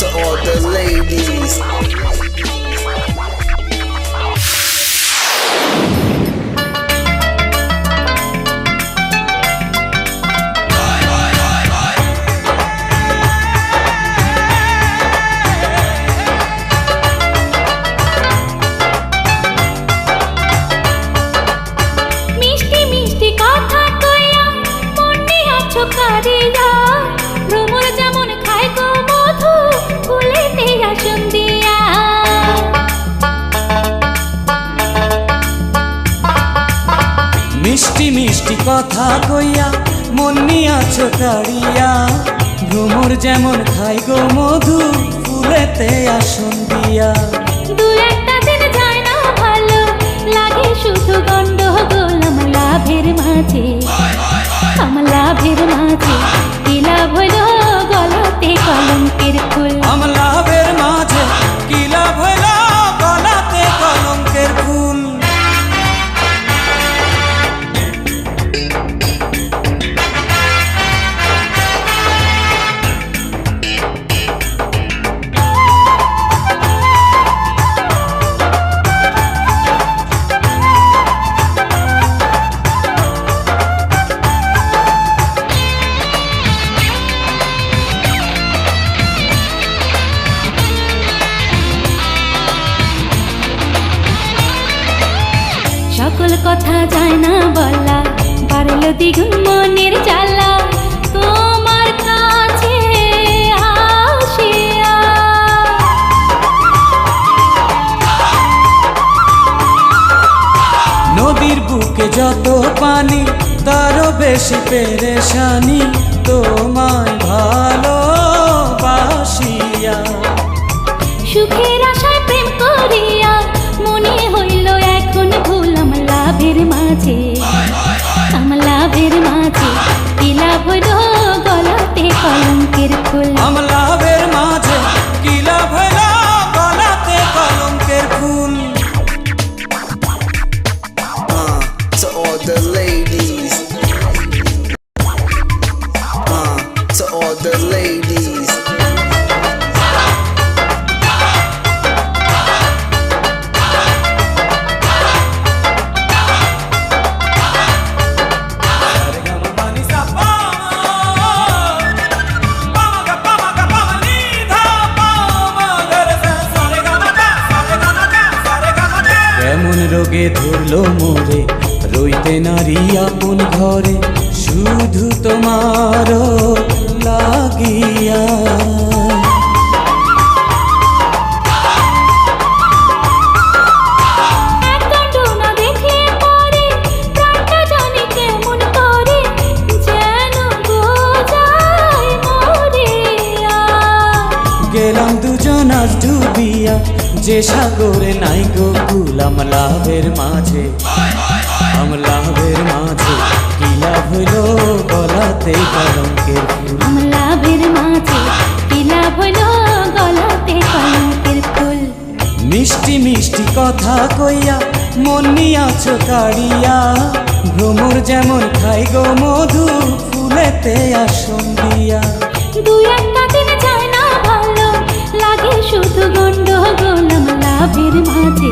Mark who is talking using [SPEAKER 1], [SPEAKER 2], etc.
[SPEAKER 1] to all the ladies.
[SPEAKER 2] মিষ্টি মিষ্টি কথা কইয়া মন নিয়াছো কাড়িয়া ভ্রমর যেমন খাই গো মধু ফুলেতে আসন দিয়া
[SPEAKER 3] দু একটা দিন যায় না ভালো লাগে শুধু গন্ডগোল আমার লাভের মাঝে আমার লাভের মাঝে কি লাভ হলো গলাতে কলঙ্কের ফুল
[SPEAKER 2] আমার লাভের মাঝে কি লাভ হলো গলাতে কলঙ্কের ফুল
[SPEAKER 3] সকল কথা যায় না বলা বাড়লো দ্বিগুণ মনের জ্বালা তোমার কাছে আসিয়া
[SPEAKER 2] নদীর বুকে যত পানি তারও বেশি পেরেশানি তোমায় ভালোবাসিয়া
[SPEAKER 3] সুখের আশায় প্রেম করিয়া মনে হইল এখন ভুল আমার লাভের মাঝে আমার লাভের মাঝে কি লাভ হইল গলাতে কলঙ্কের ফুল
[SPEAKER 2] আমার লাভের মাঝে কি লাভ হলো গলাতে কলঙ্কের ফুল
[SPEAKER 1] To all the ladies. To all the ladies.
[SPEAKER 2] কেমন রোগে ধরলো মোরে রইতে নারী আপন ঘরে শুধু তোমার লাগিয়া গেলাম দুজন আজ ডুবিয়া যে সাগরে নাই গো কুল আমার লাভের মাঝে আমার লাভের মাঝে কি লাভ হইলো গলাতে কলঙ্কের ফুল
[SPEAKER 3] আমার লাভের মাঝে কি লাভ হইলো গলাতে কলঙ্কের ফুল
[SPEAKER 2] মিষ্টি মিষ্টি কথা কইয়া মন নিয়াছো কাড়িয়া ভ্রমর যেমন খাই গো মধু ফুলেতে আসন দিয়া
[SPEAKER 3] দু একটা দিন যায় না ভালো লাগে শুধু গন্ডগোল আমার লাভের মাঝে